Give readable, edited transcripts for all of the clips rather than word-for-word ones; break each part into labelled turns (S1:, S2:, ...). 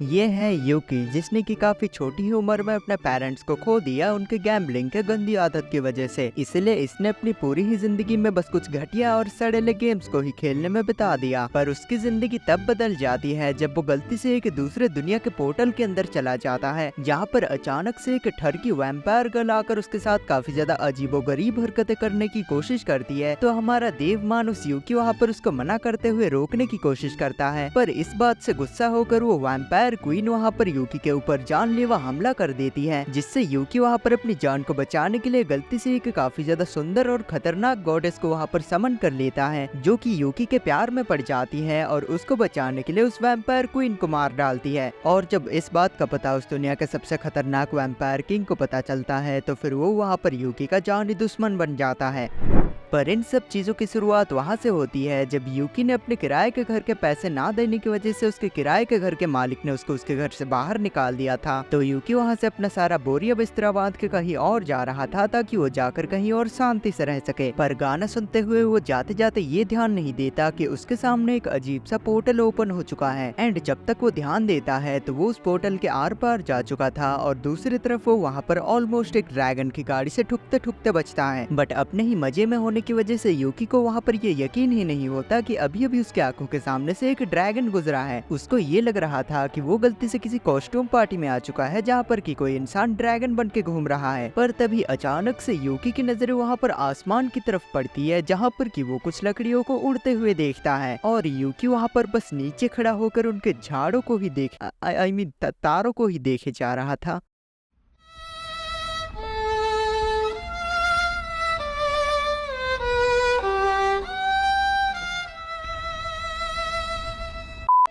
S1: ये है यूकी, जिसने की काफी छोटी ही उम्र में अपने पेरेंट्स को खो दिया उनके गैम्बलिंग के गंदी आदत की वजह से। इसलिए इसने अपनी पूरी ही जिंदगी में बस कुछ घटिया और सड़ेले गेम्स को ही खेलने में बिता दिया। पर उसकी जिंदगी तब बदल जाती है जब वो गलती से एक दूसरे दुनिया के पोर्टल के अंदर चला जाता है, जहाँ पर अचानक से एक ठरकी वैम्पायर गर्ल आकर उसके साथ काफी ज्यादा अजीबोगरीब हरकतें करने की कोशिश करती है। तो हमारा देव मानुस यूकी वहाँ पर उसको मना करते हुए रोकने की कोशिश करता है, पर इस बात से गुस्सा होकर वो वैम्पायर क्वीन वहाँ पर यूकी के ऊपर जानलेवा हमला कर देती है, जिससे यूकी वहाँ पर अपनी जान को बचाने के लिए गलती से एक काफी ज्यादा सुंदर और खतरनाक गॉडेस को वहाँ पर समन कर लेता है, जो कि यूकी के प्यार में पड़ जाती है और उसको बचाने के लिए उस वैम्पायर क्वीन को मार डालती है। और जब इस बात का पता उस दुनिया के सबसे खतरनाक वैम्पायर किंग को पता चलता है तो फिर वो वहाँ पर यूकी का जानी दुश्मन बन जाता है। पर इन सब चीजों की शुरुआत वहाँ से होती है जब यूकी ने अपने किराए के घर के पैसे ना देने की वजह से उसके किराए के घर के मालिक ने उसको उसके घर से बाहर निकाल दिया था। तो यूकी वहाँ से अपना सारा बोरिया बिस्तरा बांध के कहीं और जा रहा था ताकि वो जाकर कहीं और शांति से रह सके। पर गाना सुनते हुए वो जाते जाते ये ध्यान नहीं देता कि उसके सामने एक अजीब सा पोर्टल ओपन हो चुका है। एंड जब तक वो ध्यान देता है तो वो उस पोर्टल के आर पार जा चुका था और दूसरी तरफ वो वहाँ पर ऑलमोस्ट एक ड्रैगन की गाड़ी से ठुकते ठुकते बचता है। बट अपने ही मजे में होने की वजह से यूकी को वहाँ पर ये यकीन ही नहीं होता कि अभी अभी उसके आंखों के सामने से एक ड्रैगन गुजरा है। उसको ये लग रहा था कि वो गलती से किसी कॉस्ट्यूम पार्टी में आ चुका है जहाँ पर कि कोई इंसान ड्रैगन बन के घूम रहा है। पर तभी अचानक से यूकी की नजर वहाँ पर आसमान की तरफ पड़ती है, जहाँ पर कि वो कुछ लकड़ियों को उड़ते हुए देखता है और यूकी वहाँ पर बस नीचे खड़ा होकर उनके झाड़ों को ही तारों को ही देखे जा रहा था।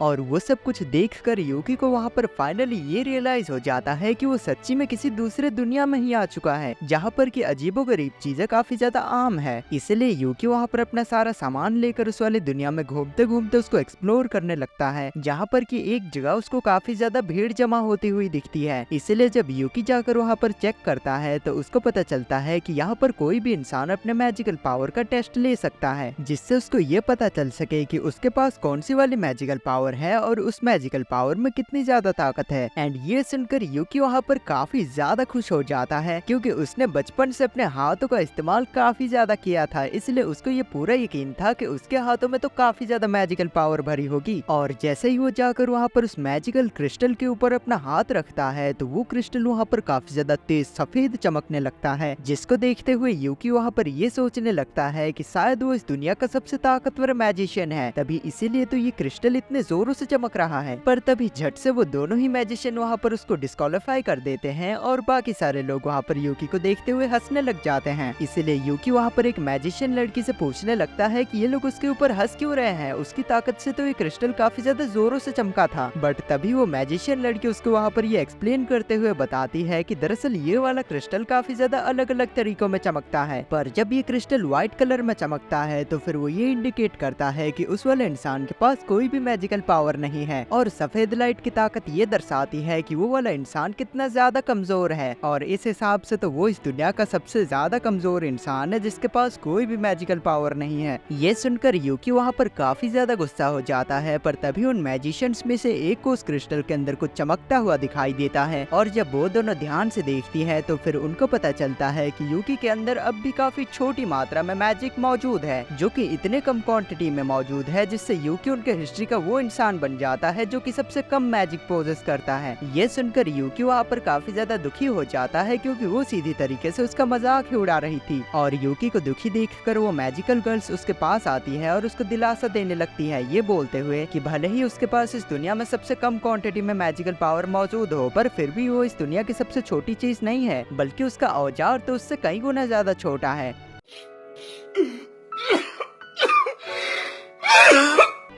S1: और वो सब कुछ देखकर यूकी को वहाँ पर फाइनली ये रियलाइज हो जाता है कि वो सच्ची में किसी दूसरे दुनिया में ही आ चुका है, जहाँ पर कि अजीबोगरीब चीजें काफी ज्यादा आम है। इसलिए यूकी वहाँ पर अपना सारा सामान लेकर उस वाली दुनिया में घूमते घूमते उसको एक्सप्लोर करने लगता है, जहाँ पर कि एक जगह उसको काफी ज्यादा भीड़ जमा होती हुई दिखती है। इसलिए जब यूकी जाकर वहाँ पर चेक करता है तो उसको पता चलता है कि यहाँ पर कोई भी इंसान अपने मैजिकल पावर का टेस्ट ले सकता है, जिससे उसको ये पता चल सके कि उसके पास कौन सी वाली मैजिकल पावर है और उस मैजिकल पावर में कितनी ज्यादा ताकत है। एंड ये सुनकर यूकी वहाँ पर काफी ज्यादा खुश हो जाता है, क्योंकि उसने बचपन से अपने हाथों का इस्तेमाल काफी ज्यादा किया था, इसलिए उसको ये पूरा यकीन था कि उसके हाथों में तो काफी ज्यादा मैजिकल पावर भरी होगी। और जैसे ही वो जाकर वहाँ पर उस मैजिकल क्रिस्टल के ऊपर अपना हाथ रखता है तो वो क्रिस्टल वहाँ पर काफी ज्यादा तेज सफेद चमकने लगता है, जिसको देखते हुए यूकी वहाँ पर ये सोचने लगता है कि शायद वो इस दुनिया का सबसे ताकतवर मैजिशियन है, तभी इसीलिए तो ये क्रिस्टल इतने जोरों से चमक रहा है। पर तभी झट से वो दोनों ही मैजिशियन वहाँ पर उसको डिस्क्वालीफाई कर देते हैं और बाकी सारे लोग वहाँ पर यूकी को देखते हुए हंसने लग जाते हैं। इसलिए यूकी वहाँ पर एक मैजिशियन लड़की से पूछने लगता है कि ये लोग उसके ऊपर हंस क्यों रहे हैं, उसकी ताकत से तो ये क्रिस्टल काफी ज्यादा जोरों से चमका था। बट तभी वो मैजिशियन लड़की उसको वहाँ पर ये एक्सप्लेन करते हुए बताती है कि दरअसल ये वाला क्रिस्टल काफी ज्यादा अलग अलग तरीकों में चमकता है, पर जब ये क्रिस्टल व्हाइट कलर में चमकता है तो फिर वो ये इंडिकेट करता है कि उस वाले इंसान के पास कोई भी मैजिकल पावर नहीं है। और सफेद लाइट की ताकत ये दर्शाती है कि वो वाला इंसान कितना ज्यादा कमजोर है, और इस हिसाब से तो वो इस दुनिया का सबसे ज्यादा कमजोर इंसान है जिसके पास कोई भी मैजिकल पावर नहीं है। ये सुनकर यूकी वहाँ पर काफी ज्यादा गुस्सा हो जाता है, पर तभी उन मैजिशियंस में से एक को उस क्रिस्टल के अंदर कुछ चमकता हुआ दिखाई देता है, और जब वो दोनों ध्यान से देखती है तो फिर उनको पता चलता है कि यूकी के अंदर अब भी काफी छोटी मात्रा में मैजिक मौजूद है, जो कि इतने कम क्वांटिटी में मौजूद है जिससे यूकी उनके हिस्ट्री का वो इंसान बन जाता है जो कि सबसे कम मैजिक पोजेस करता है। ये सुनकर यूकी वहाँ पर काफी ज्यादा दुखी हो जाता है, क्योंकि वो सीधी तरीके से उसका मजाक ही उड़ा रही थी। और यूकी को दुखी देखकर वो मैजिकल गर्ल्स उसके पास आती है और उसको दिलासा देने लगती है, ये बोलते हुए कि भले ही उसके पास इस दुनिया में सबसे कम क्वांटिटी में मैजिकल पावर मौजूद हो, पर फिर भी वो इस दुनिया की सबसे छोटी चीज नहीं है, बल्कि उसका औजार तो उससे कई गुना ज्यादा छोटा है।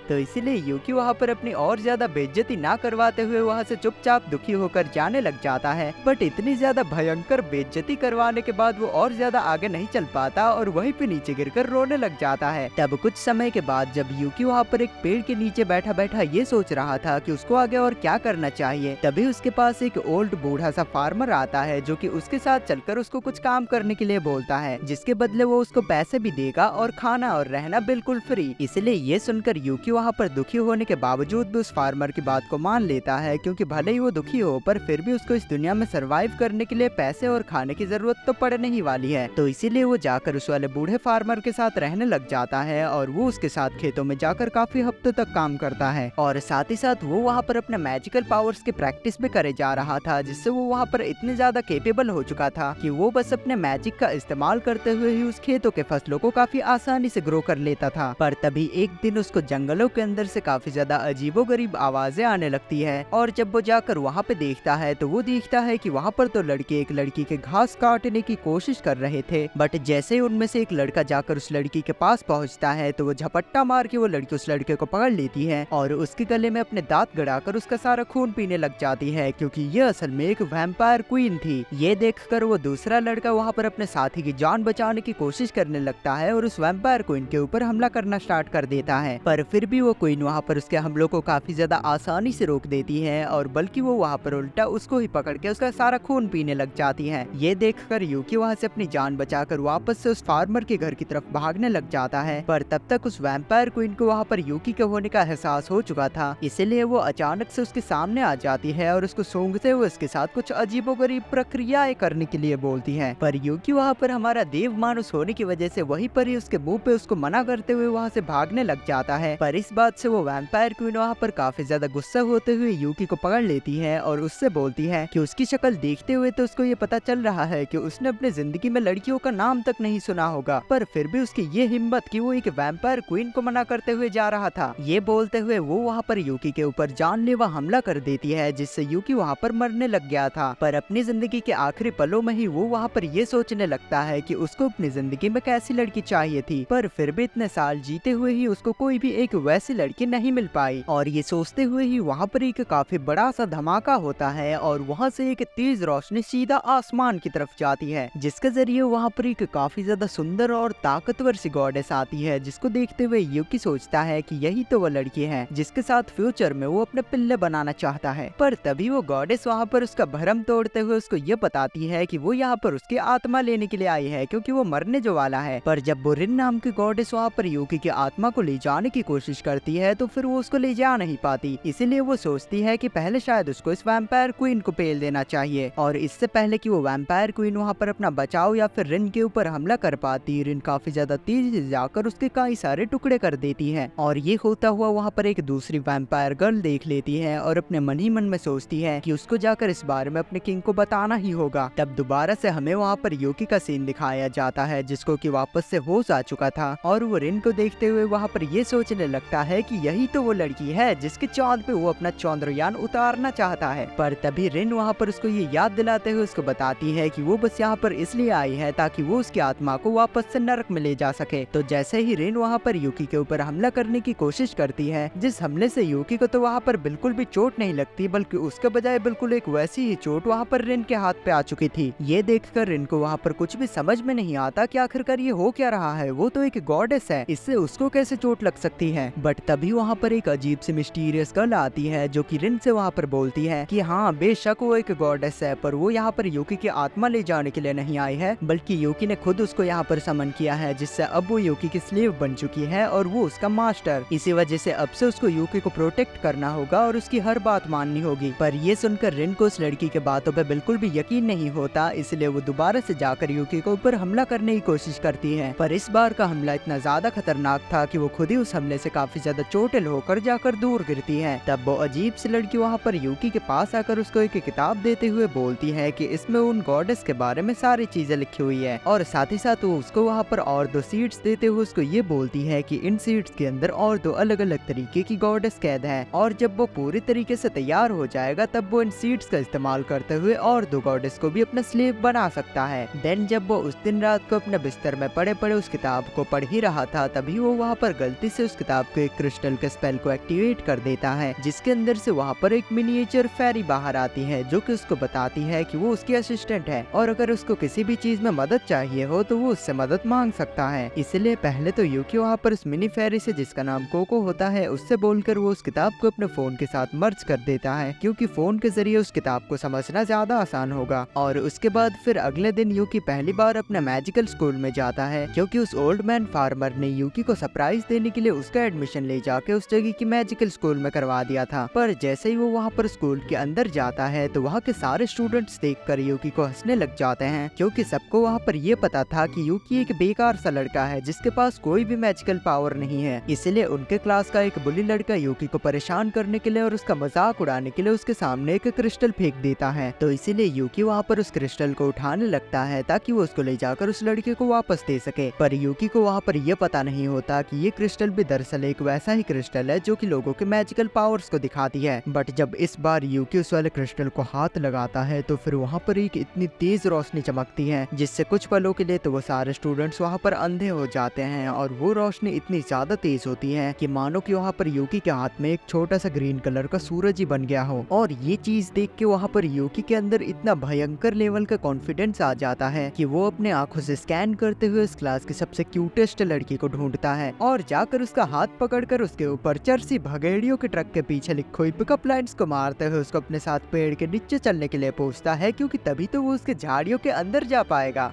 S1: तो इसीलिए यूकी वहाँ पर अपनी और ज्यादा बेइज्जती ना करवाते हुए वहाँ से चुपचाप दुखी होकर जाने लग जाता है। बट इतनी ज्यादा भयंकर बेइज्जती करवाने के बाद वो और ज्यादा आगे नहीं चल पाता और वहीं पे नीचे गिरकर रोने लग जाता है। तब कुछ समय के बाद जब यूकी वहाँ पर एक पेड़ के नीचे बैठा बैठा ये सोच रहा था कि उसको आगे और क्या करना चाहिए, तभी उसके पास एक ओल्ड बूढ़ा सा फार्मर आता है जो कि उसके साथ चलकर उसको कुछ काम करने के लिए बोलता है, जिसके बदले वो उसको पैसे भी देगा और खाना और रहना बिल्कुल फ्री। इसलिए ये सुनकर यूकी वहाँ पर दुखी होने के बावजूद भी उस फार्मर की बात को मान लेता है, क्योंकि भले ही वो दुखी हो पर फिर भी उसको इस दुनिया में सरवाइव करने के लिए पैसे और खाने की जरूरत तो पड़ने ही वाली है। तो इसीलिए वो जाकर उस वाले बूढ़े फार्मर के साथ रहने लग जाता है और वो उसके साथ खेतों में जाकर काफी हफ्तों तक काम करता है। और साथ ही साथ वो वहाँ पर अपने मैजिकल पावर्स की प्रैक्टिस भी करे जा रहा था, जिससे वो वहाँ पर इतने ज्यादा केपेबल हो चुका था कि वो बस अपने मैजिक का इस्तेमाल करते हुए ही उस खेतों के फसलों को काफी आसानी से ग्रो कर लेता था। पर तभी एक दिन उसको जंगलों के अंदर से काफी ज्यादा अजीबोगरीब आवाजें आने लगती है, और जब वो जाकर वहाँ पे देखता है तो वो देखता है कि वहाँ पर तो लड़के एक लड़की के घास काटने की कोशिश कर रहे थे। बट जैसे ही उनमें से एक लड़का जाकर उस लड़की के पास पहुँचता है तो वो झपट्टा मार के वो लड़की उस लड़के को पकड़ लेती है और उसके गले में अपने दांत गड़ाकर उसका सारा खून पीने लग जाती है, क्योंकि ये असल में एक वैम्पायर क्वीन थी। ये देखकर वो दूसरा लड़का वहाँ पर अपने साथी की जान बचाने की कोशिश करने लगता है और उस वैम्पायर क्वीन के ऊपर हमला करना स्टार्ट कर देता है। पर फिर भी वो क्वीन वहाँ पर उसके हमलों को काफी ज्यादा आसानी से रोक देती है, और बल्कि वो वहाँ पर उल्टा उसको ही पकड़ के उसका सारा खून पीने लग जाती है। ये देखकर यूकी वहाँ से अपनी जान बचाकर वापस से उस फार्मर के घर की तरफ भागने लग जाता है। पर तब तक उस वैम्पायर क्वीन को वहाँ पर यूकी के होने का एहसास हो चुका था, इसलिए वो अचानक से उसके सामने आ जाती है और उसको सूंघते हुए उसके साथ कुछ अजीबोगरीब प्रक्रियाएं करने के लिए बोलती है। पर यूकी वहाँ पर हमारा देव मानुस होने की वजह से वहीं पर ही उसके मुंह पे उसको मना करते हुए वहाँ से भागने लग जाता है। पर इस बात से वो वैम्पायर क्वीन वहाँ पर काफी ज्यादा गुस्सा होते हुए यूकी को पकड़ लेती है और उससे बोलती है कि उसकी शक्ल देखते हुए तो उसको ये पता चल रहा है कि उसने अपनी जिंदगी में लड़कियों का नाम तक नहीं सुना होगा, पर फिर भी उसकी ये हिम्मत कि वो एक वैम्पायर क्वीन को मना करते हुए जा रहा था। ये बोलते हुए वो वहाँ पर यूकी के ऊपर जानलेवा हमला कर देती है, जिससे यूकी वहाँ पर मरने लग गया था। पर अपनी जिंदगी के आखिरी पलों में ही वो वहाँ पर ये सोचने लगता है कि उसको अपनी जिंदगी में कैसी लड़की चाहिए थी, पर फिर भी इतने साल जीते हुए ही उसको कोई भी एक वैसी लड़की नहीं मिल पाई। और ये सोचते हुए ही वहाँ पर एक काफी बड़ा सा धमाका होता है और वहाँ से एक तेज रोशनी सीधा आसमान की तरफ जाती है, जिसके जरिए वहाँ पर एक काफी ज्यादा सुंदर और ताकतवर सी गॉडेस आती है, जिसको देखते हुए यूकी सोचता है कि यही तो वो लड़की है जिसके साथ फ्यूचर में वो अपने पिल्ले बनाना चाहता है। पर तभी वो गॉडेस वहाँ पर उसका भरम तोड़ते हुए उसको ये बताती है कि वो यहाँ पर उसकी आत्मा लेने के लिए आई है, क्योंकि वो मरने जो वाला है। पर जब वो रिन नाम की गॉडेस वहाँ पर यूकी की आत्मा को ले जाने की कोशिश करती है तो फिर वो उसको ले जा नहीं पाती, इसीलिए वो सोचती है कि पहले शायद उसको इस वैम्पायर क्वीन को पेल देना चाहिए। और इससे पहले कि वो वैम्पायर क्वीन वहाँ पर अपना बचाव या फिर रिन के ऊपर हमला कर पाती, रिन काफी ज्यादा तेजी से जाकर उसके कई सारे टुकड़े कर देती है। और ये होता हुआ वहाँ पर एक दूसरी वैम्पायर गर्ल देख लेती है और अपने मन ही मन में सोचती है कि उसको जाकर इस बारे में अपने किंग को बताना ही होगा। तब दोबारा से हमें वहाँ पर यूकी का सीन दिखाया जाता है, जिसको कि वापस से होश आ चुका था, और वो रिन को देखते हुए वहाँ पर ये सोचने लगता है कि यही तो वो लड़की है जिसके चांद पे वो अपना चंद्रयान उतारना चाहता है। पर तभी रिन वहाँ पर उसको ये याद दिलाते हुए उसको बताती है कि वो बस यहाँ पर इसलिए आई है ताकि वो उसकी आत्मा को वापस से नरक में ले जा सके। तो जैसे ही रिन वहाँ पर यूकी के ऊपर हमला करने की कोशिश करती है, जिस हमले से यूकी को तो वहाँ पर बिल्कुल भी चोट नहीं लगती, बल्कि उसके बजाय बिल्कुल एक वैसी ही चोट वहाँ पर रिन के हाथ पे आ चुकी थी। ये देखकर रिन को वहाँ पर कुछ भी समझ में नहीं आता कि आखिरकार ये हो क्या रहा है। वो तो एक गॉडेस है, इससे उसको कैसे चोट लग सकती है। बट तभी वहाँ पर एक अजीब सी मिस्टीरियस गर्ल आती है जो कि रिन से वहाँ पर बोलती है कि हाँ बेशक वो एक गॉडेस है, पर वो यहाँ पर यूकी की आत्मा ले जाने के लिए नहीं आई है, बल्कि यूकी ने खुद उसको यहाँ पर समन किया है, जिससे अब वो यूकी की स्लेव बन चुकी है और वो उसका मास्टर। इसी वजह से अब से उसको यूकी को प्रोटेक्ट करना होगा और उसकी हर बात माननी होगी। पर ये सुनकर रिन को उस लड़की के बातों पे बिल्कुल भी यकीन नहीं होता, इसलिए वो दोबारा से जाकर यूकी के ऊपर हमला करने की कोशिश करती है। पर इस बार का हमला इतना ज्यादा खतरनाक था कि वो खुद ही उस हमले से काफी ज्यादा चोटिल होकर जाकर दूर गिरती है। तब वो अजीब सी लड़की वहाँ पर यूकी के पास आकर उसको एक किताब देते हुए बोलती है कि इसमें उन गॉडेस के बारे में सारी चीजें लिखी हुई है, और साथ ही साथ वो उसको वहाँ पर और 2 सीड्स देते हुए उसको ये बोलती है कि इन सीड्स के अंदर और 2 अलग अलग तरीके की गॉडेस कैद है, और जब वो पूरी तरीके से तैयार हो जाएगा तब वो इन सीड्स का इस्तेमाल करते हुए और 2 गॉडेस को भी अपना स्लेव बना सकता है। देन जब वो उस दिन रात को अपने बिस्तर में पड़े पड़े उस किताब को पढ़ ही रहा था, तभी वो वहाँ पर गलती से उस किताब के एक क्रिस्टल के स्पेल को एक्टिवेट कर देता है, जिसके अंदर से वहाँ पर एक मिनिएचर फेरी बाहर आती है जो कि उसको बताती है कि वो उसकी असिस्टेंट है और अगर उसको किसी भी चीज में मदद चाहिए हो तो वो उससे मदद मांग सकता है। इसलिए पहले तो यूकी वहाँ पर उस मिनी फेरी से, जिसका नाम कोको होता है, उससे बोलकर वो उस किताब को अपने फोन के साथ मर्ज कर देता है, क्योंकि फोन के जरिए उस किताब को समझना ज्यादा आसान होगा। और उसके बाद फिर अगले दिन यूकी पहली बार अपने मैजिकल स्कूल में जाता है, क्योंकि उस ओल्ड मैन फार्मर ने यूकी को सरप्राइज देने के लिए उसका एडमिशन एडमिशन ले जाके उस जगह की मैजिकल स्कूल में करवा दिया था। पर जैसे ही वो वहाँ पर स्कूल के अंदर जाता है तो वहाँ के सारे स्टूडेंट्स देखकर यूकी को हंसने लग जाते हैं, क्योंकि सबको वहाँ पर ये पता था कि यूकी एक बेकार सा लड़का है जिसके पास कोई भी मैजिकल पावर नहीं है। इसलिए उनके क्लास का एक बुली लड़का यूकी को परेशान करने के लिए और उसका मजाक उड़ाने के लिए उसके सामने एक क्रिस्टल फेंक देता है। तो इसीलिए यूकी वहाँ पर उस क्रिस्टल को उठाने लगता है ताकि वो उसको ले जाकर उस लड़के को वापस दे सके। पर यूकी को वहाँ पर यह पता नहीं होता कि ये क्रिस्टल भी दरअसल एक वैसा ही क्रिस्टल है जो कि लोगों के मैजिकल पावर्स को दिखाती है। बट जब इस बार यूकी उस वाले क्रिस्टल को हाथ लगाता है तो फिर वहाँ पर एक इतनी तेज रोशनी चमकती है जिससे कुछ पलों के लिए तो वो सारे स्टूडेंट्स वहाँ पर अंधे हो जाते हैं, और वो रोशनी इतनी ज्यादा तेज होती है कि मानो कि वहाँ पर यूकी के हाथ में एक छोटा सा ग्रीन कलर का सूरज ही बन गया हो। और ये चीज देख के वहाँ पर यूकी के अंदर इतना भयंकर लेवल का कॉन्फिडेंस आ जाता है कि वो अपने आंखों से स्कैन करते हुए इस क्लास की सबसे क्यूटेस्ट लड़की को ढूंढता है और जाकर उसका हाथ पकड़कर उसके ऊपर चरसी भगेड़ियों के ट्रक के पीछे लिखी हुई पिकअप लाइन्स को मारते हुए उसको अपने साथ पेड़ के नीचे चलने के लिए पूछता है, क्योंकि तभी तो वो उसके झाड़ियों के अंदर जा पाएगा।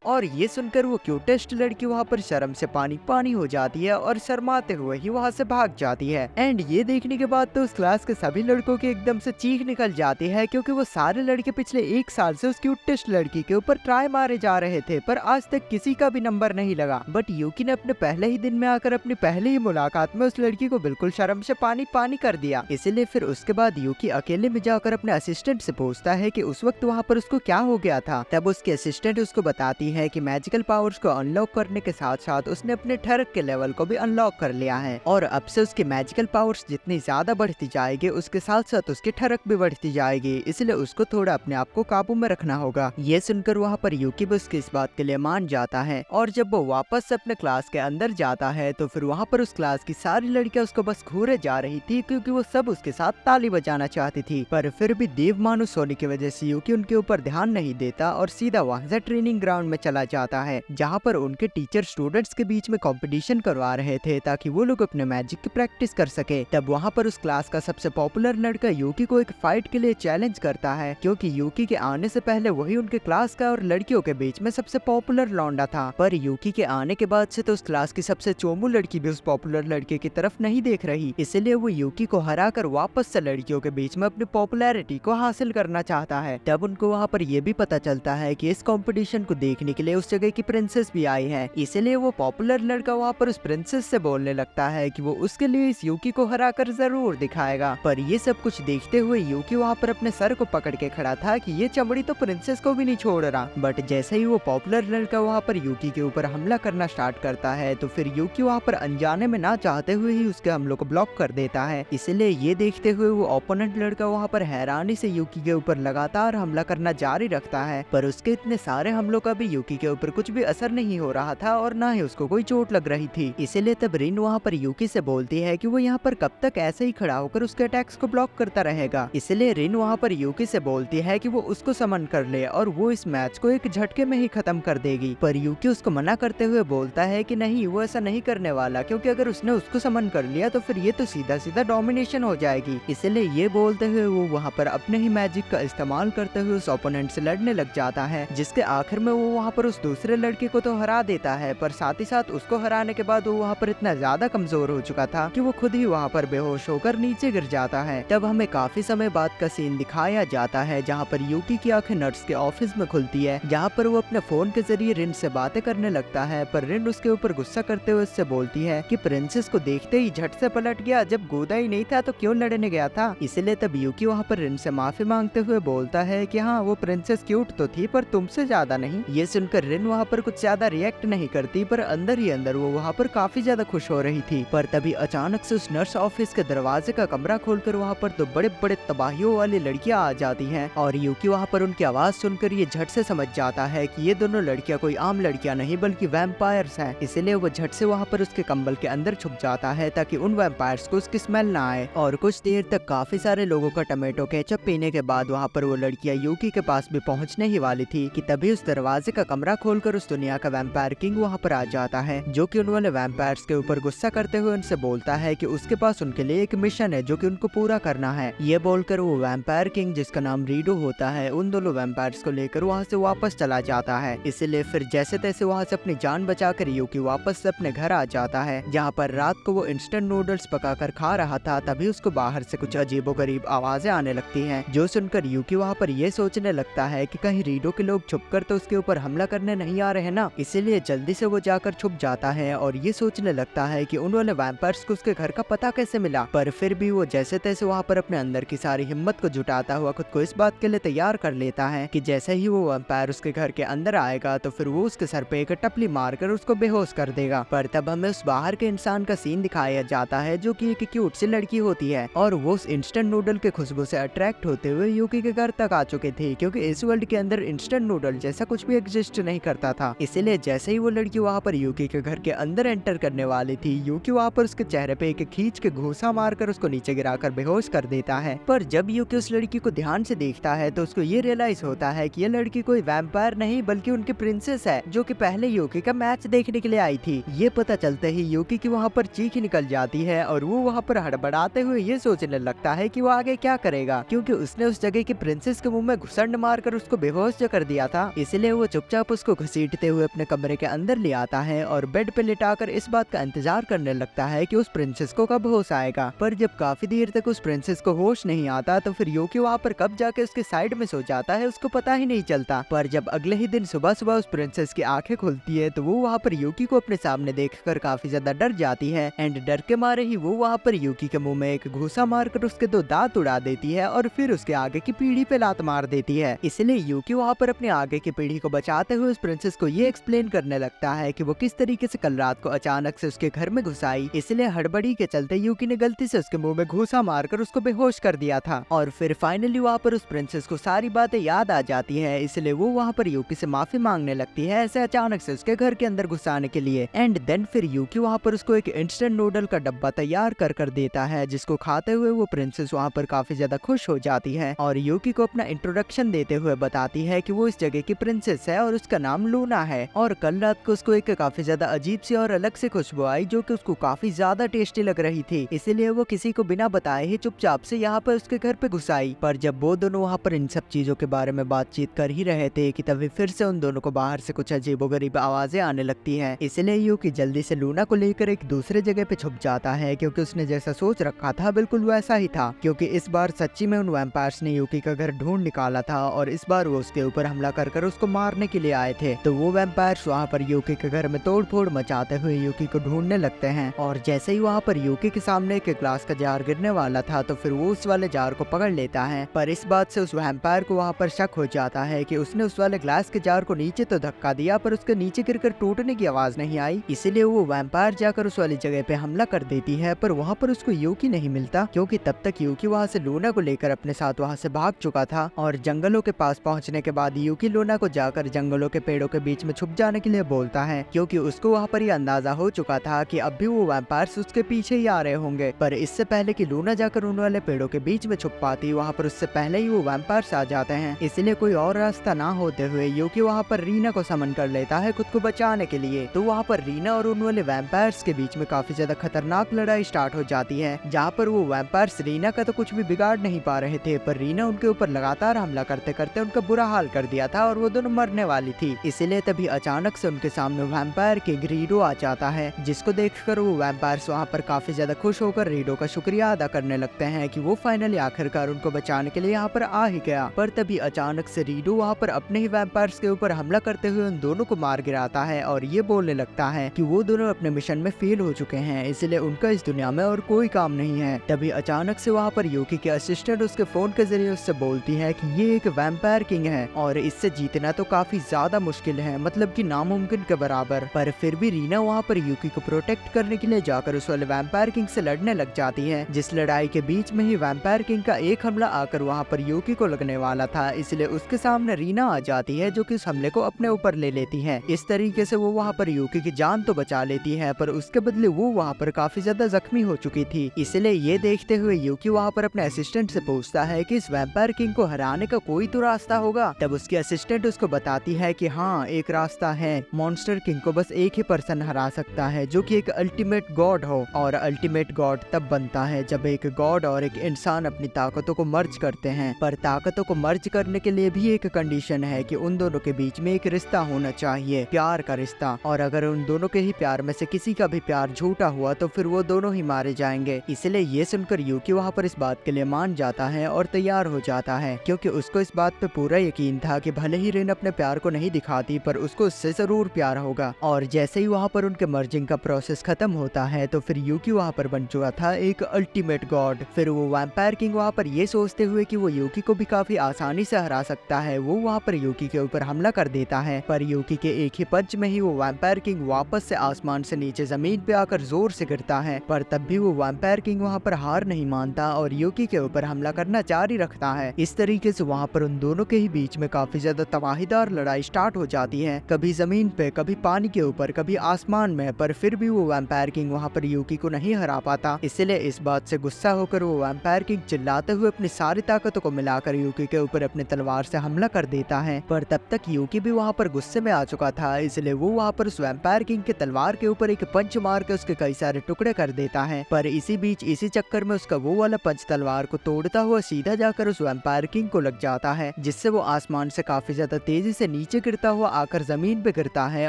S1: और ये सुनकर वो क्यूटेस्ट लड़की वहाँ पर शर्म से पानी पानी हो जाती है और शर्माते हुए ही वहाँ से भाग जाती है। एंड ये देखने के बाद तो उस क्लास के सभी लड़कों की एकदम से चीख निकल जाती है, क्योंकि वो सारे लड़के पिछले 1 साल से उस क्यूटेस्ट लड़की के ऊपर ट्राई मारे जा रहे थे, पर आज तक किसी का भी नंबर नहीं लगा। बट यूकी ने अपने पहले ही दिन में आकर अपनी पहली ही मुलाकात में उस लड़की को बिल्कुल शर्म से पानी पानी कर दिया। इसीलिए फिर उसके बाद यूकी अकेले में जाकर अपने असिस्टेंट से पूछता है कि उस वक्त वहाँ पर उसको क्या हो गया था। तब उसके असिस्टेंट उसको बताती है कि मैजिकल पावर्स को अनलॉक करने के साथ साथ उसने अपने ठरक के लेवल को भी अनलॉक कर लिया है, और अब से उसके मैजिकल पावर्स जितनी ज्यादा बढ़ती जाएगी उसके साथ साथ उसकी ठरक भी बढ़ती जाएगी, इसलिए उसको थोड़ा अपने आप को काबू में रखना होगा। ये सुनकर वहाँ पर यूकी भी उसकी इस बात के लिए मान जाता है, और जब वो वापस अपने क्लास के अंदर जाता है तो फिर वहाँ पर उस क्लास की सारी लड़कियां उसको बस घूरे जा रही थी, क्योंकि वो सब उसके साथ ताली बजाना चाहती थी। पर फिर भी देव मानुस होने की वजह से यूकी उनके ऊपर ध्यान नहीं देता और सीधा वहाँ से ट्रेनिंग ग्राउंड में चला जाता है, जहाँ पर उनके टीचर स्टूडेंट्स के बीच में कंपटीशन करवा रहे थे ताकि वो लोग अपने मैजिक की प्रैक्टिस कर सके। तब वहाँ पर उस क्लास का सबसे पॉपुलर लड़का यूकी को एक फाइट के लिए चैलेंज करता है, क्योंकि यूकी के आने से पहले वही उनके क्लास का और लड़कियों के बीच में सबसे पॉपुलर लौंडा था। पर यूकी के आने के बाद से तो उस क्लास की सबसे चोमू लड़की भी उस पॉपुलर लड़के की तरफ नहीं देख रही, इसलिए वो यूकी को हराकर वापस से लड़कियों के बीच में अपनी पॉपुलैरिटी को हासिल करना चाहता है। तब उनको वहाँ पर यह भी पता चलता है कि इस कंपटीशन को देखने के लिए उस जगह की प्रिंसेस भी आई है, इसलिए वो पॉपुलर लड़का वहाँ पर उस प्रिंसेस से बोलने लगता है कि वो उसके लिए इस यूकी को हराकर जरूर दिखाएगा। पर ये सब कुछ देखते हुए यूकी वहाँ पर अपने सर को पकड़ के खड़ा था कि ये चमड़ी तो प्रिंसेस को भी नहीं छोड़ रहा। बट जैसे ही वो पॉपुलर लड़का वहाँ पर यूकी के ऊपर हमला करना स्टार्ट करता है तो फिर यूकी वहाँ पर अनजाने में ना चाहते हुए ही उसके हमलों को ब्लॉक कर देता है। इसलिए ये देखते हुए वो ओपोनेंट लड़का वहाँ पर हैरानी से यूकी के ऊपर लगातार हमला करना जारी रखता है, पर उसके इतने सारे हमलों का भी यूकी के ऊपर कुछ भी असर नहीं हो रहा था और ना ही उसको कोई चोट लग रही थी। इसीलिए तब रिन वहाँ पर यूकी से बोलती है कि वो यहाँ पर कब तक ऐसे ही खड़ा होकर उसके अटैक्स को ब्लॉक करता रहेगा। इसलिए रिन वहाँ पर यूकी से बोलती है कि वो उसको समन कर ले और वो इस मैच को एक झटके में ही खत्म कर देगी। पर यूकी उसको मना करते हुए बोलता है कि नहीं, वो ऐसा नहीं करने वाला, क्योंकि अगर उसने उसको समन कर लिया तो फिर ये तो सीधा सीधा डोमिनेशन हो जाएगी। इसलिए ये बोलते हुए वो वहाँ पर अपने ही मैजिक का इस्तेमाल करते हुए उस ओपोनेंट से लड़ने लग जाता है, जिसके आखिर में वो वहाँ पर उस दूसरे लड़के को तो हरा देता है, पर साथ ही साथ उसको हराने के बाद वो वहाँ पर इतना ज्यादा कमजोर हो चुका था कि वो खुद ही वहाँ पर बेहोश होकर नीचे गिर जाता है। तब हमें काफी समय बाद का सीन दिखाया जाता है जहाँ पर यूकी की आंखें नर्स के ऑफिस में खुलती है, जहाँ पर वो अपने फोन के जरिए रिन से बातें करने लगता है। पर रिन उसके ऊपर गुस्सा करते हुए उससे बोलती है कि प्रिंसेस को देखते ही झट से पलट गया, जब गोदा ही नहीं था तो क्यों लड़ने गया था। इसलिए तब यूकी वहाँ पर रिन से माफी मांगते हुए बोलता है कि हाँ, वो प्रिंसेस क्यूट तो थी पर तुमसे ज्यादा नहीं। ये सुनकर रिन वहाँ पर कुछ ज्यादा रिएक्ट नहीं करती, पर अंदर ही अंदर वो वहाँ पर काफी ज्यादा खुश हो रही थी। पर तभी अचानक से उस नर्स ऑफिस के दरवाजे का कमरा खोलकर वहाँ पर दो बड़े बड़े तबाहियों वाली लड़कियां आ जाती हैं, और यूकी वहाँ पर उनकी आवाज सुनकर ये झट से समझ जाता है कि ये दोनों लड़कियां कोई आम लड़कियां नहीं बल्कि वैम्पायर्स हैं। इसलिए वो झट से वहाँ पर उसके कंबल के अंदर छुप जाता है ताकि उन वैम्पायर्स को उसकी स्मेल ना आए। और कुछ देर तक काफी सारे लोगों का टमाटो केचप पीने के बाद वहाँ पर वो लड़कियां यूकी के पास भी पहुँचने ही वाली थी कि तभी तभी उस दरवाजे का कमरा खोलकर उस दुनिया का वैम्पायर किंग वहाँ पर आ जाता है, जो कि उन वाले वैम्पायर्स के ऊपर गुस्सा करते हुए उनसे बोलता है कि उसके पास उनके लिए एक मिशन है जो कि उनको पूरा करना है। ये बोलकर वो वैम्पायर किंग, जिसका नाम रीडो होता है, उन दोनों वैम्पायर्स को लेकर वहाँ से वापस चला जाता है। इसलिए फिर जैसे तैसे वहाँ से अपनी जान बचाकर यूकी वापस से अपने घर आ जाता है, जहाँ पर रात को वो इंस्टेंट नूडल्स पकाकर खा रहा था। तभी उसको बाहर से कुछ अजीबोगरीब आवाजें आने लगती हैं, जो सुनकर यूकी वहाँ पर ये सोचने लगता है कि कहीं रीडो के लोग छुपकर तो उसके ऊपर हमला करने नहीं आ रहे ना। इसीलिए जल्दी से वो जाकर छुप जाता है और ये सोचने लगता है कि उन वाले वैम्पायर्स को उसके घर का पता कैसे मिला। पर फिर भी वो जैसे तैसे वहाँ पर अपने अंदर की सारी हिम्मत को जुटाता हुआ खुद को इस बात के लिए तैयार कर लेता है कि जैसे ही वो वैम्पायर उसके घर के अंदर आएगा तो फिर वो उसके सर पे एक टपली मारकर उसको बेहोश कर देगा। पर तब हमें उस बाहर के इंसान का सीन दिखाया जाता है, जो कि एक क्यूट सी लड़की होती है और वो उस इंस्टेंट नूडल के खुशबू से अट्रैक्ट होते हुए यूकी के घर तक आ चुके थे, क्योंकि इस वर्ल्ड के अंदर इंस्टेंट नूडल जैसा कुछ भी एग्जिस्ट नहीं करता था। इसीलिए जैसे ही वो लड़की वहाँ पर यूकी के घर के अंदर एंटर करने वाली थी, यूकी वहाँ पर उसके चेहरे पे एक खींच के घूसा मारकर उसको नीचे गिराकर बेहोश कर देता है। पर जब यूकी उस लड़की को ध्यान से देखता है तो उसको ये रियलाइज होता है कि ये लड़की कोई वैम्पायर नहीं बल्कि उनकी प्रिंसेस है, जो कि पहले यूकी का मैच देखने के लिए आई थी। ये पता चलते ही यूकी की वहाँ पर चीख निकल जाती है और वो वहाँ पर हड़बड़ाते हुए ये सोचने लगता है कि वो आगे क्या करेगा, क्योंकि उसने उस जगह की प्रिंसेस के मुंह में घुसंड मारकर उसको बेहोश जो कर दिया था। इसलिए वो चुपचाप उसको घसीटते हुए अपने कमरे के अंदर ले आता है और बेड पे लिटाकर इस बात का इंतजार करने लगता है कि उस प्रिंसेस को कब होश आएगा। पर जब काफी देर तक उस प्रिंसेस को होश नहीं आता तो फिर यूकी वहाँ पर कब जाके उसके साइड में सो जाता है उसको पता ही नहीं चलता। पर जब अगले ही दिन सुबह सुबह उस प्रिंसेस की आंखें खुलती है तो वो वहाँ पर यूकी को अपने सामने देखकर काफी ज्यादा डर जाती है एंड डर के मारे ही वो वहाँ पर यूकी के मुंह में एक घूसा मारकर उसके 2 दांत उड़ा देती है और फिर उसके आगे की पीढ़ी पे लात मार देती है। इसलिए यूकी वहाँ पर अपने आगे की पीढ़ी को बचाते हुए उस प्रिंसेस को ये एक्सप्लेन करने लगता है कि वो किस तरीके से कल रात को अचानक से उसके घर में घुस आई। इसलिए हड़बड़ी के चलते यूकी ने गलती से उसके मुंह में घूसा मारकर उसको बेहोश कर दिया था। और फिर फाइनली वहाँ पर उस प्रिंसेस को सारी बातें याद आ जाती है, इसलिए वो वहाँ पर यूकी से माफी मांगने लगती है ऐसे अचानक से उसके घर के अंदर घुसाने के लिए। एंड देन फिर यूकी वहाँ पर उसको एक इंस्टेंट नूडल का डब्बा तैयार कर देता है, जिसको खाते हुए वो प्रिंसेस वहाँ पर काफी ज्यादा खुश हो जाती है और यूकी को अपना इंट्रोडक्शन देते हुए बताती है कि वो इस जगह की प्रिंसेस है और उसका नाम लूना है। और कल रात को उसको एक काफी ज्यादा अजीब सी और अलग से खुशबू आई, जो कि उसको काफी ज्यादा टेस्टी लग रही थी। इसीलिए वो किसी को बिना बताए ही चुपचाप से यहाँ पर उसके घर पे घुस आई। पर जब वो दोनों वहाँ पर इन सब चीजों के बारे में बातचीत कर ही रहे थे कि तभी फिर से उन दोनों को बाहर से कुछ अजीबोगरीब आवाजें आने लगती है। इसलिए यूकी जल्दी से लूना को लेकर एक दूसरे जगह पे छुप जाता है, क्योंकि उसने जैसा सोच रखा था बिल्कुल वैसा ही था, क्योंकि इस बार सच्ची में उन वैम्पायर्स ने यूकी का घर ढूंढ निकाला था और इस बार वो उसके ऊपर हमला कर उसको मारने के लिए आए थे। तो वो वैम्पायर्स वहाँ पर यूकी के घर में तोड़ फोड़ मचाते हुए यूकी को ढूंढने लगते हैं। और जैसे ही वहाँ पर यूकी के सामने एक ग्लास का जार गिरने वाला था तो फिर वो उस वाले जार को पकड़ लेता है। पर इस बात से उस वैम्पायर को वहाँ पर शक हो जाता है कि उसने उस वाले ग्लास के जार को नीचे तो धक्का दिया पर उसके नीचे गिरकर टूटने की आवाज नहीं आई। इसीलिए वो वैम्पायर जाकर उस वाली जगह पे हमला कर देती है, पर वहाँ पर उसको यूकी नहीं मिलता, क्योंकि तब तक यूकी वहाँ से लूना को लेकर अपने साथ वहाँ से भाग चुका था। और जंगलों के पास पहुँचने के बाद यूकी लूना को जाकर जंगलों के पेड़ों के बीच में छुप जाने के लिए बोलता है, क्योंकि उसको वहाँ पर ये अंदाजा हो चुका था कि अब भी वो वैम्पायर्स उसके पीछे ही आ रहे होंगे। पर इससे पहले कि लूना जाकर उन वाले पेड़ों के बीच में छुप पाती, वहाँ पर उससे पहले ही वो वैम्पायर्स आ जाते हैं। इसलिए कोई और रास्ता ना होते हुए यूकी वहाँ पर रीना को समन कर लेता है खुद को बचाने के लिए। तो वहाँ पर रीना और उन वाले वैम्पायर्स के बीच में काफी ज्यादा खतरनाक लड़ाई स्टार्ट हो जाती है, जहाँ पर वो वैम्पायर्स रीना का तो कुछ भी बिगाड़ नहीं पा रहे थे, पर रीना उनके ऊपर लगातार हमला करते करते उनका बुरा हाल कर दिया था और वो दोनों मरने वाली थी। इसीलिए तभी अचानक से उनके सामने वैम्पायर किंग रीडो आ जाता है, जिसको देखकर वो वैम्पायर्स वहाँ पर काफी ज्यादा खुश होकर रीडो का शुक्रिया अदा करने लगते हैं कि वो फाइनली आखिरकार उनको बचाने के लिए यहाँ पर आ ही गया। पर तभी अचानक से रीडो वहाँ पर अपने ही वैम्पायर्स के ऊपर हमला करते हुए उन दोनों को मार गिराता है और ये बोलने लगता है कि वो दोनों अपने मिशन में फेल हो चुके हैं, इसलिए उनका इस दुनिया में और कोई काम नहीं है। तभी अचानक से वहाँ पर यूकी के असिस्टेंट उसके फोन के जरिए उससे बोलती है कि ये एक वैम्पायर किंग है और इससे जीतना तो काफी ज्यादा मुश्किल है, मतलब कि नामुमकिन के बराबर। पर फिर भी रीना वहाँ पर यूकी को प्रोटेक्ट करने के लिए जाकर उस वाले वैम्पायर किंग से लड़ने लग जाती है, जिस लड़ाई के बीच में ही वैम्पायर किंग का एक हमला आकर वहाँ पर यूकी को लगने वाला था, इसलिए उसके सामने रीना आ जाती है, जो कि उस हमले को अपने ऊपर ले लेती है। इस तरीके से वो वहाँ पर यूकी की जान तो बचा लेती है, पर उसके बदले वो वहाँ पर काफी ज्यादा जख्मी हो चुकी थी। इसलिए ये देखते हुए यूकी वहाँ पर अपने असिस्टेंट से पूछता है कि इस वैम्पायर किंग को हराने का कोई तो रास्ता होगा। तब उसके असिस्टेंट असिस्टेंट उसको बताती है कि हाँ एक रास्ता है, मॉन्स्टर किंग को बस एक ही पर्सन हरा सकता है जो कि एक अल्टीमेट गॉड हो, और अल्टीमेट गॉड तब बनता है जब एक गॉड और एक इंसान अपनी ताकतों को मर्ज करते हैं। पर ताकतों को मर्ज करने के लिए भी एक कंडीशन है कि उन दोनों के बीच में एक रिश्ता होना चाहिए, प्यार का रिश्ता, और अगर उन दोनों के ही प्यार में से किसी का भी प्यार झूठा हुआ तो फिर वो दोनों ही मारे जाएंगे। इसलिए ये सुनकर यूकी वहाँ पर इस बात के लिए मान जाता है और तैयार हो जाता है, क्योंकि उसको इस बात पे पूरा यकीन था कि भले ही रिन अपने प्यार को नहीं दिखाती पर उसको उससे जरूर प्यार होगा। और जैसे ही वहाँ पर उनके मर्जिंग का प्रोसेस खत्म होता है तो फिर यूकी वहाँ पर बन चुका था एक अल्टीमेट गॉड। फिर वो वैम्पायर किंग वहाँ पर ये सोचते हुए कि वो यूकी को भी काफी आसानी से हरा सकता है, वो वहाँ पर यूकी के ऊपर हमला कर देता है। पर यूकी के एक ही पंच में ही वो वैम्पायर किंग वापस से आसमान से नीचे जमीन पे आकर जोर से गिरता है। पर तब भी वो वैम्पायर किंग वहाँ पर हार नहीं मानता और यूकी के ऊपर हमला करना जारी रखता है। इस तरीके से वहाँ पर उन दोनों के ही बीच में काफी ज्यादा तबाहीदार लड़ाई स्टार्ट हो जाती है, कभी जमीन पे, कभी पानी के ऊपर, कभी आसमान में। पर फिर भी वो वैम्पायर किंग वहाँ पर यूकी को नहीं हरा पाता। इसलिए इस बात से गुस्सा होकर वो वैम्पायर किंग चिल्लाते हुए अपनी सारी ताकतों को मिलाकर यूकी के ऊपर अपने तलवार से हमला कर देता है। पर तब तक यूकी भी वहाँ पर गुस्से में आ चुका था, इसलिए वो वहाँ पर उस वैम्पायर किंग के तलवार के ऊपर एक पंच मार के उसके कई सारे टुकड़े कर देता है। पर इसी बीच इसी चक्कर में उसका वो वाला पंच तलवार को तोड़ता हुआ सीधा जाकर उस वैम्पायर किंग को लग जाता है, जिससे वो आसमान से काफी ज्यादा तेजी से नीचे गिरता हुआ आकर जमीन पे गिरता है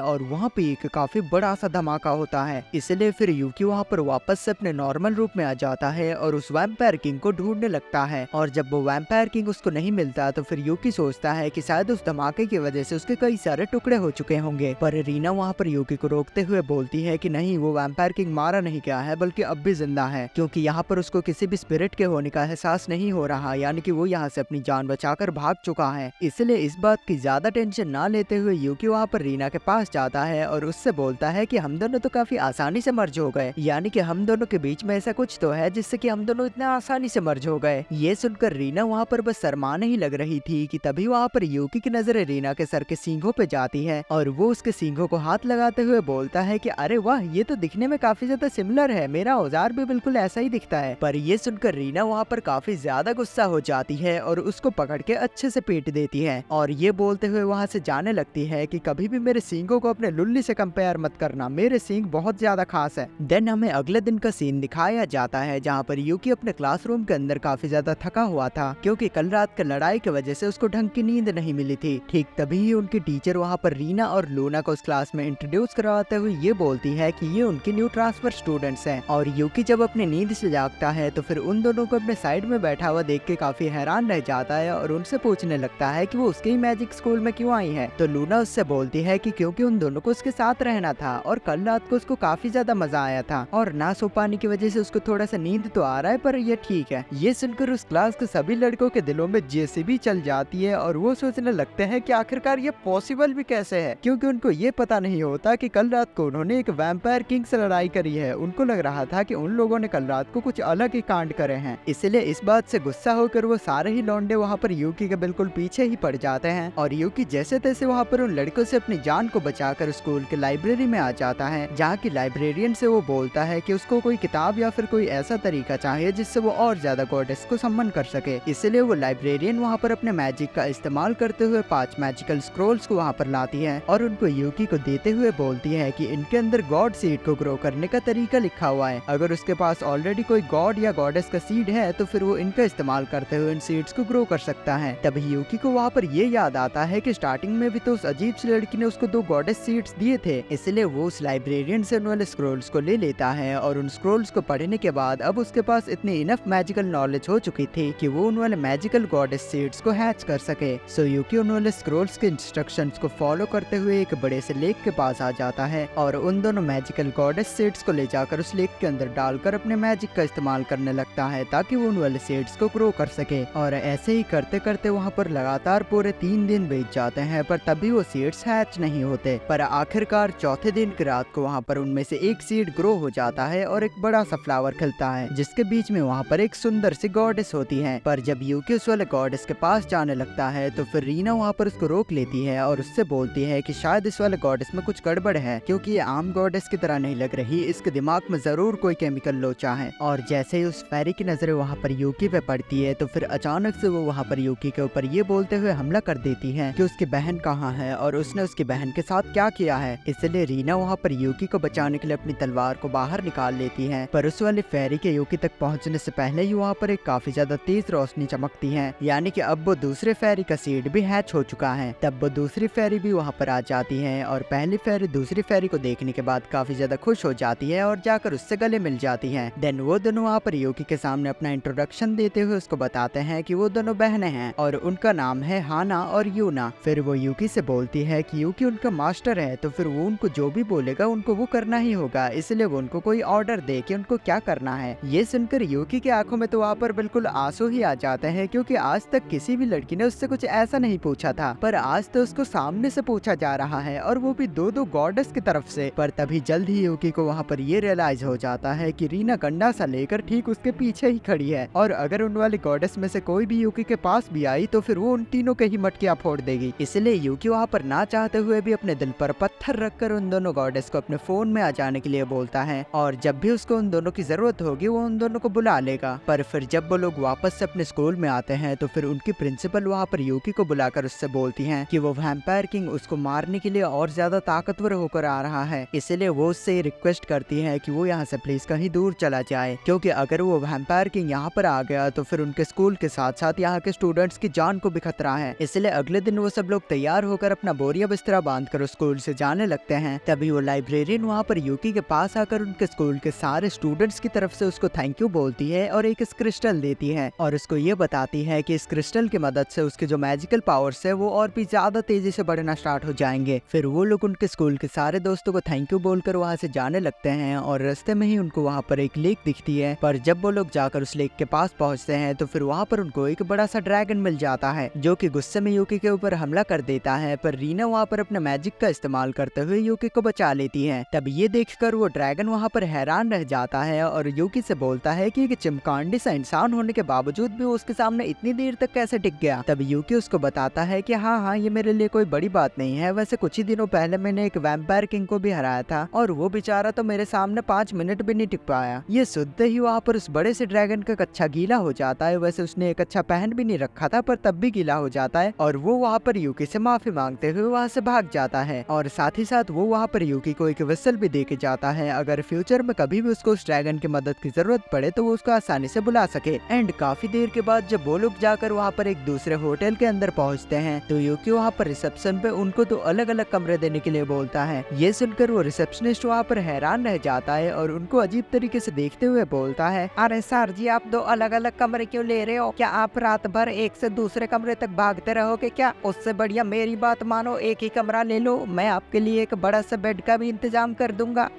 S1: और वहाँ पे एक काफी बड़ा सा धमाका होता है। इसलिए फिर यूकी वहाँ पर वापस से अपने नॉर्मल रूप में आ जाता है और उस वैम्पायर किंग को ढूंढने लगता है। और जब वो वैम्पायर किंग उसको नहीं मिलता तो फिर यूकी सोचता है कि शायद उस धमाके की वजह से उसके कई सारे टुकड़े हो चुके होंगे। पर रीना वहाँ पर यूकी को रोकते हुए बोलती है कि नहीं, वो वैम्पायर किंग मारा नहीं गया है बल्कि अब भी जिंदा है, क्योंकि यहाँ पर उसको किसी भी स्पिरिट के होने का एहसास नहीं हो रहा, यानी कि वो यहाँ से अपनी जान बचाकर भाग चुका है। इसलिए इस बात की ज्यादा टेंशन ना लेते हुए यूकी वहाँ पर रीना के पास जाता है और उससे बोलता है कि हम दोनों तो काफी आसानी से मर्ज हो गए, यानी कि हम दोनों के बीच में ऐसा कुछ तो है जिससे कि हम दोनों इतने आसानी से मर्ज हो गए। ये सुनकर रीना वहाँ पर बस शर्माने ही लग रही थी कि तभी वहाँ पर यूकी की नजर रीना के सर के सींगों पे जाती है और वो उसके सींगों को हाथ लगाते हुए बोलता है कि अरे वाह, ये तो दिखने में काफी ज्यादा सिमिलर है, मेरा औजार भी बिल्कुल ऐसा ही दिखता है। पर ये सुनकर रीना वहाँ पर काफी ज्यादा गुस्सा हो जाती है और उसको पकड़ के अच्छे से पीट देती है और ये बोलते हुए वहाँ से जाने लगती है कि कभी भी मेरे सींगों को अपने लुल्ली से कंपेयर मत करना, मेरे सींग बहुत ज्यादा खास है। देन हमें अगले दिन का सीन दिखाया जाता है जहाँ पर यूकी अपने क्लासरूम के अंदर काफी ज्यादा थका हुआ था, क्योंकि कल रात की लड़ाई की वजह से उसको ढंग की नींद नहीं मिली थी। ठीक तभी ही उनकी टीचर वहाँ पर रीना और लूना को उस क्लास में इंट्रोड्यूस करवाते हुए ये बोलती है कि ये उनके न्यू ट्रांसफर स्टूडेंट्स हैं। और यूकी जब अपनी नींद से जागता है तो फिर उन दोनों को अपने साइड में बैठा हुआ देख के काफी हैरान रह जाता है और उनसे पूछने लगता है कि वो उसके ही मैजिक स्कूल में क्यों आई है। तो लूना उससे बोलती है कि क्योंकि उन दोनों को उसके साथ रहना था और कल रात को उसको काफी ज्यादा मजा आया था और ना सो पाने की वजह से उसको थोड़ा सा नींद तो आ रहा है, पर ये ठीक है। ये सुनकर उस क्लास के सभी लड़कों के दिलों में जेसीबी चल जाती है और वो सोचने लगते हैं कि आखिरकार ये पॉसिबल भी कैसे है, क्योंकि उनको ये पता नहीं होता कि कल रात को उन्होंने एक वैम्पायर किंग से लड़ाई करी है। उनको लग रहा था कि उन लोगों ने कल रात को कुछ अलग ही कांड करे हैं। इसलिए इस बात से गुस्सा होकर वो सारे ही लौंडे वहाँ पर यूकी के बिल्कुल पीछे ही पड़ जाते हैं और यूकी जैसे तैसे वहाँ पर उन लड़कों से अपनी जान को बचाकर स्कूल के लाइब्रेरी में आ जाता है, जहाँ की लाइब्रेरियन से वो बोलता है कि उसको कोई किताब या फिर कोई ऐसा तरीका चाहिए जिससे वो और ज्यादा गॉडेस को सम्मान कर सके। इसलिए वो लाइब्रेरियन वहाँ पर अपने मैजिक का इस्तेमाल करते हुए 5 मैजिकल स्क्रोल्स को वहाँ पर लाती है और उनको यूकी को देते हुए बोलती है कि इनके अंदर गॉड सीड को ग्रो करने का तरीका लिखा हुआ है, अगर उसके पास ऑलरेडी कोई गॉड या गॉडेस का सीड है तो फिर वो इनका इस्तेमाल करते हुए इन सीड्स को ग्रो कर सकता है। तभी यूकी को वहाँ पर ये याद आता है कि स्टार्टिंग में भी तो उस अजीब सी लड़की ने उसको 2 गॉडेस सीड्स दिए थे, इसलिए वो उस लाइब्रेरियन से उन वाले स्क्रोल्स को ले लेता है और उन स्क्रोल्स को पढ़ने के बाद अब उसके पास इतनी इनफ मैजिकल नॉलेज हो चुकी थी कि वो उन वाले मैजिकल गॉडेस सीड्स को हैच कर सके। सो यूकी उन वाले स्क्रोल्स के इंस्ट्रक्शंस को फॉलो करते हुए एक बड़े से लेक के पास आ जाता है और उन दोनों मैजिकल गॉडेस सीड्स को ले जाकर उस लेक के अंदर डालकर अपने मैजिक का इस्तेमाल करने लगता है ताकि वो उन वाले सीड्स को ग्रो कर सके। और ऐसे ही करते करते वहाँ पर लगातार पूरे 3 दिन बीत जाते हैं, पर तभी वो सीड्स हैच नहीं होते। पर आखिरकार चौथे दिन की रात को वहाँ पर उनमें से एक सीड ग्रो हो जाता है और एक बड़ा सा फ्लावर खिलता है, जिसके बीच में वहाँ पर एक सुंदर सी गॉडेस होती है। पर जब यूकी उस वाले गॉडेस के पास जाने लगता है तो फिर रीना वहाँ पर उसको रोक लेती है और उससे बोलती है कि शायद इस वाले गॉडेस में कुछ गड़बड़ है, क्योंकि ये आम गॉडेस की तरह नहीं लग रही, इसके दिमाग में जरूर कोई केमिकल लोचा है। और जैसे ही उस फेरी की नजरें वहाँ पर यूकी पे पड़ती है तो फिर अचानक से वो वहाँ पर यूकी के ऊपर ये बोलते हुए हमला कर देती है कि उसकी बहन कहाँ है और उसने उसकी बहन के साथ क्या किया है। इसलिए रीना वहाँ पर यूकी को बचाने के लिए अपनी तलवार को बाहर निकाल लेती है, पर उस वाले फेरी के यूकी तक पहुँचने से पहले ही वहाँ पर एक काफी ज्यादा तेज रोशनी चमकती है, यानी कि अब वो दूसरे फेरी का सीड भी हैच हो चुका है। तब वो दूसरी फेरी भी वहाँ पर आ जाती है और पहली फेरी दूसरी फेरी को देखने के बाद काफी ज्यादा खुश हो जाती है और जाकर उससे गले मिल जाती है। देन वो दोनों वहाँ पर यूकी के सामने अपना इंट्रोडक्शन देते हुए उसको बताते हैं कि वो दोनों बहनें हैं और उनका नाम है हाना और यूना। फिर वो यूकी से बोलती है कि यूकी उनका मास्टर है, तो फिर वो उनको जो भी बोलेगा उनको वो करना ही होगा, इसलिए वो उनको कोई ऑर्डर दे कि उनको क्या करना है। ये सुनकर यूकी की आंखों में तो वहाँ पर बिल्कुल आंसू ही आ जाते हैं, क्योंकि आज तक किसी भी लड़की ने उससे कुछ ऐसा नहीं पूछा था, पर आज तो उसको सामने से पूछा जा रहा है और वो भी दो गॉडेस की तरफ से। पर तभी जल्द ही यूकी को वहाँ पर ये रियलाइज हो जाता है कि रीना गंडा सा लेकर ठीक उसके पीछे ही खड़ी है और अगर उन वाली गॉडेस में से कोई भी यूकी के पास भी आई तो फिर वो उन तीनों के ही मटकियां फोड़ देगी। इसलिए यूकी वहाँ पर ना चाहते हुए भी अपने दिल पर पत्थर रखकर उन दोनों गॉडेस को अपने फोन में आ जाने के लिए बोलता है और जब भी उसको उन दोनों की जरूरत होगी वो उन दोनों को बुला लेगा। पर फिर जब वो लोग वापस से अपने स्कूल में आते हैं तो फिर उनकी प्रिंसिपल वहाँ पर यूकी को बुलाकर उससे बोलती है कि वो वैम्पायर किंग उसको मारने के लिए और ज्यादा ताकतवर होकर आ रहा है, इसलिए वो उससे रिक्वेस्ट करती है कि वो यहाँ से प्लीज कहीं दूर चला जाए, क्योंकि अगर वो वैम्पायर किंग यहाँ पर आ गया तो फिर उनके स्कूल के साथ साथ यहाँ के स्टूडेंट्स की जान को भी खतरा है। इसलिए अगले दिन वो सब लोग तैयार होकर अपना बोरिया बिस्तरा बांधकर उस स्कूल से जाने लगते हैं। तभी वो लाइब्रेरियन वहाँ पर यूकी के पास आकर उनके स्कूल के सारे स्टूडेंट्स की तरफ से उसको थैंक यू बोलती है और एक क्रिस्टल देती है और उसको ये बताती है कि इस क्रिस्टल की मदद से उसके जो मैजिकल पावर्स है वो और भी ज्यादा तेजी से बढ़ना स्टार्ट हो जाएंगे। फिर वो लोग उनके स्कूल के सारे दोस्तों को थैंक यू बोलकर वहाँ से जाने लगते हैं और रास्ते में ही उनको वहाँ पर एक लेक दिखती है। पर जब वो लोग जाकर उस लेक के पास पहुँचते हैं तो फिर वहाँ पर उनको एक बड़ा सा ड्रैगन मिल जाता है जो कि गुस्से में यूकी के ऊपर हमला कर देता है, पर रीना वहाँ पर अपने मैजिक का इस्तेमाल करते हुए यूकी को बचा लेती है। तब ये देखकर वो ड्रैगन वहाँ पर हैरान रह जाता है और यूकी से बोलता है कि एक चिमकांडी सा इंसान होने के बावजूद भी उसके सामने इतनी देर तक कैसे टिक गया। तब यूकी उसको बताता है कि हाँ ये मेरे लिए कोई बड़ी बात नहीं है, वैसे कुछ ही दिनों पहले मैंने एक वैम्पायर किंग को भी हराया था और वो बेचारा तो मेरे सामने 5 मिनट भी नहीं टिक पाया। ये सुनते ही वहाँ पर उस बड़े से ड्रैगन का कच्छा गीला हो जाता है। वैसे उसने एक अच्छा पहन भी नहीं रखा था पर तब भी गीला हो जाता है और वो वहाँ पर यूकी से माफी मांगते हुए वहाँ से भाग जाता है और साथ ही साथ वो वहाँ पर यूकी को एक विसल भी दे के जाता है, अगर फ्यूचर में कभी भी उसको उस ड्रैगन की मदद की जरूरत पड़े तो वो उसको आसानी से बुला सके। एंड काफी देर के बाद जब वो लोग जाकर वहाँ पर एक दूसरे होटल के अंदर पहुँचते हैं तो यूकी वहाँ पर रिसेप्शन पे उनको तो अलग अलग कमरे देने के लिए बोलता है। ये सुनकर वो रिसेप्शनिस्ट वहाँ पर हैरान रह जाता है और उनको अजीब तरीके से देखते हुए बोलता है, अरे सर जी आप 2 अलग अलग कमरे क्यों ले रहे हो? क्या आप रात भर एक से दूसरे कमरे तक भागते रहोगे क्या? उससे बढ़िया मेरी बात मानो, एक ही कमरा ले लो, मैं आपके लिए एक बड़ा सा बेड का भी इंतजाम कर दूंगा।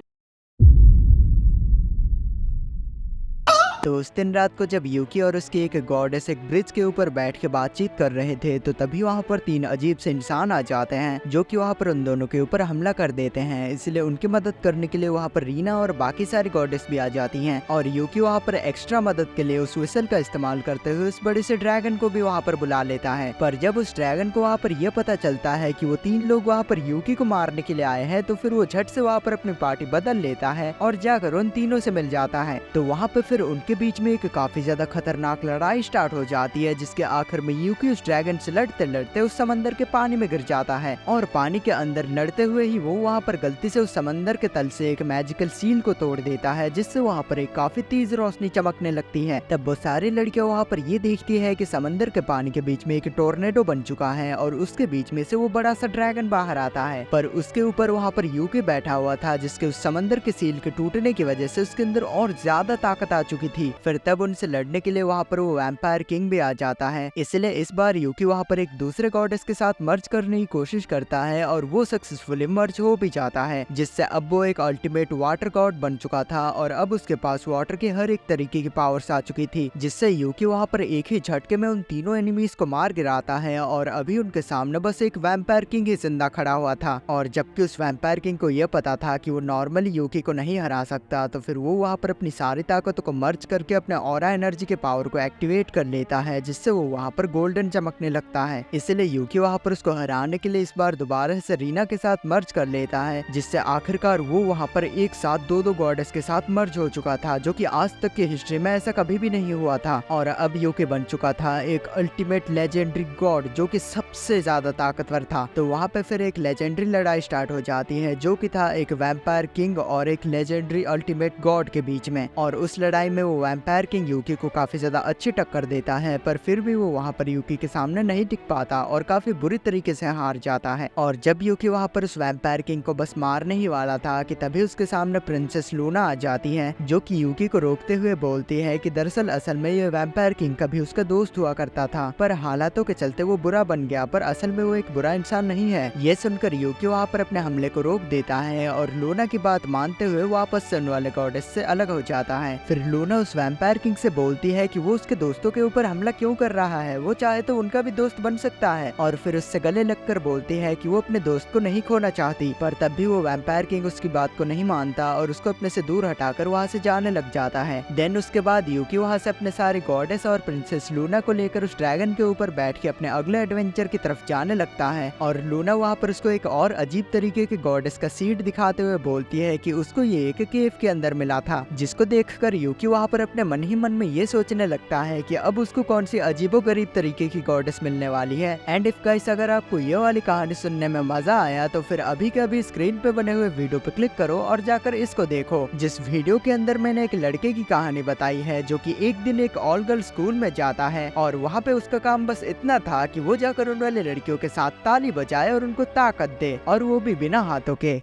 S1: तो उस दिन रात को जब यूकी और उसकी एक गॉडेस एक ब्रिज के ऊपर बैठ के बातचीत कर रहे थे तो तभी वहाँ पर 3 अजीब से इंसान आ जाते हैं जो कि वहाँ पर उन दोनों के ऊपर हमला कर देते हैं। इसलिए उनकी मदद करने के लिए वहाँ पर रीना और बाकी सारी गॉडेस भी आ जाती हैं और यूकी वहाँ पर एक्स्ट्रा मदद के लिए उस विसल का इस्तेमाल करते हुए उस बड़े से ड्रैगन को भी वहाँ पर बुला लेता है। पर जब उस ड्रैगन को वहाँ पर यह पता चलता है कि वो 3 लोग वहाँ पर यूकी को मारने के लिए आए हैं तो फिर वो झट से वहाँ पर अपनी पार्टी बदल लेता है और जाकर उन तीनों से मिल जाता है। तो वहाँ पर फिर उनके बीच में एक काफी ज्यादा खतरनाक लड़ाई स्टार्ट हो जाती है जिसके आखिर में यूकी उस ड्रैगन से लड़ते लड़ते उस समंदर के पानी में गिर जाता है और पानी के अंदर लड़ते हुए ही वो वहाँ पर गलती से उस समंदर के तल से एक मैजिकल सील को तोड़ देता है जिससे वहाँ पर एक काफी तेज रोशनी चमकने लगती है। तब वो सारी लड़कियां वहाँ पर ये देखती है कि समंदर के पानी के बीच में एक टोर्नेडो बन चुका है और उसके बीच में से वो बड़ा सा ड्रैगन बाहर आता है, पर उसके ऊपर वहाँ पर यूकी बैठा हुआ था जिसके उस समंदर के सील के टूटने की वजह से उसके अंदर और ज्यादा ताकत आ चुकी थी। फिर तब उनसे लड़ने के लिए वहाँ पर वो वैम्पायर किंग भी आ जाता है। इसलिए इस बार यूकी वहाँ पर एक दूसरे गॉडेस के साथ मर्ज करने की कोशिश करता है और वो सक्सेसफुली मर्ज हो भी जाता है, जिससे अब वो एक अल्टीमेट वाटर गॉड बन चुका था और अब उसके पास वाटर की हर एक तरीके की पावर्स आ चुकी थी, जिससे यूकी वहाँ पर एक ही झटके में उन तीनों एनिमीज को मार गिराता है और अभी उनके सामने बस एक वैम्पायर किंग ही जिंदा खड़ा हुआ था। और जबकि उस वैम्पायर किंग को यह पता था कि वो नॉर्मली यूकी को नहीं हरा सकता तो फिर वो वहाँ पर अपनी सारी ताकतों को मर्ज करके अपने ऑरा एनर्जी के पावर को एक्टिवेट कर लेता है, जिससे वो वहाँ पर गोल्डन चमकने लगता है। इसलिए यूकी वहाँ पर उसको हराने के लिए इस बार दोबारा से रीना के साथ मर्ज कर लेता है, जिससे आखिरकार वो वहाँ पर एक साथ दो गॉडेस के साथ मर्ज हो चुका था, जो कि आज तक की हिस्ट्री में ऐसा कभी भी नहीं हुआ था। और अब यूकी बन चुका था एक अल्टीमेट लेजेंडरी गॉड जो कि सबसे सबसे ज्यादा ताकतवर था। तो वहाँ पे फिर एक लेजेंडरी लड़ाई स्टार्ट हो जाती है जो कि था एक वैम्पायर किंग और एक लेजेंडरी अल्टीमेट गॉड के बीच में। और उस लड़ाई में वो वैम्पायर किंग यूकी को काफी ज्यादा अच्छी टक्कर देता है, पर फिर भी वो वहाँ पर यूकी के सामने नहीं टिक पाता और काफी बुरी तरीके से हार जाता है। और जब यूकी वहाँ पर उस वैम्पायर किंग को बस मारने ही वाला था कि तभी उसके सामने प्रिंसेस लूना आ जाती है, जो कि यूकी को रोकते हुए बोलती है कि दरअसल असल में ये वैम्पायर किंग कभी उसका दोस्त हुआ करता था, पर हालातों के चलते वो बुरा बन गया, पर असल में वो एक बुरा इंसान नहीं है। ये सुनकर यूकी वहाँ पर अपने हमले को रोक देता है और लूना की बात मानते हुए वापस से उन वाले गॉडेस से अलग हो जाता है। फिर लूना उस वैम्पायर किंग से बोलती है कि वो उसके दोस्तों के ऊपर हमला क्यों कर रहा है, वो चाहे तो उनका भी दोस्त बन सकता है। और फिर उससे गले लगकर बोलती है कि वो अपने दोस्त को नहीं खोना चाहती, पर तब भी वो वैम्पायर किंग उसकी बात को नहीं मानता और उसको अपने से दूर हटाकर वहाँ से जाने लग जाता है। देन उसके बाद यूकी वहाँ से अपने सारे गॉडेस और प्रिंसेस लूना को लेकर उस ड्रैगन के ऊपर बैठ के अपने अगले एडवेंचर की तरफ जाने लगता है। और लूना वहाँ पर उसको एक और अजीब तरीके के गॉडेस का सीड दिखाते हुए बोलती है कि उसको ये एक केव के अंदर मिला था, जिसको देखकर यूकी वहाँ पर अपने मन ही मन में ये सोचने लगता है कि अब उसको कौन सी अजीबोगरीब तरीके की गॉडेस मिलने वाली है। एंड इफ गाइस अगर आपको ये वाली कहानी सुनने में मजा आया तो फिर अभी के अभी स्क्रीन पे बने हुए वीडियो पे क्लिक करो और जाकर इसको देखो, जिस वीडियो के अंदर मैंने एक लड़के की कहानी बताई है जो कि एक दिन एक ऑल गर्ल स्कूल में जाता है और वहाँ पे उसका काम बस इतना था कि वो जाकर उन वाले लड़कियों के साथ ताली बजाए और उनको ताकत दे, और वो भी बिना हाथों के।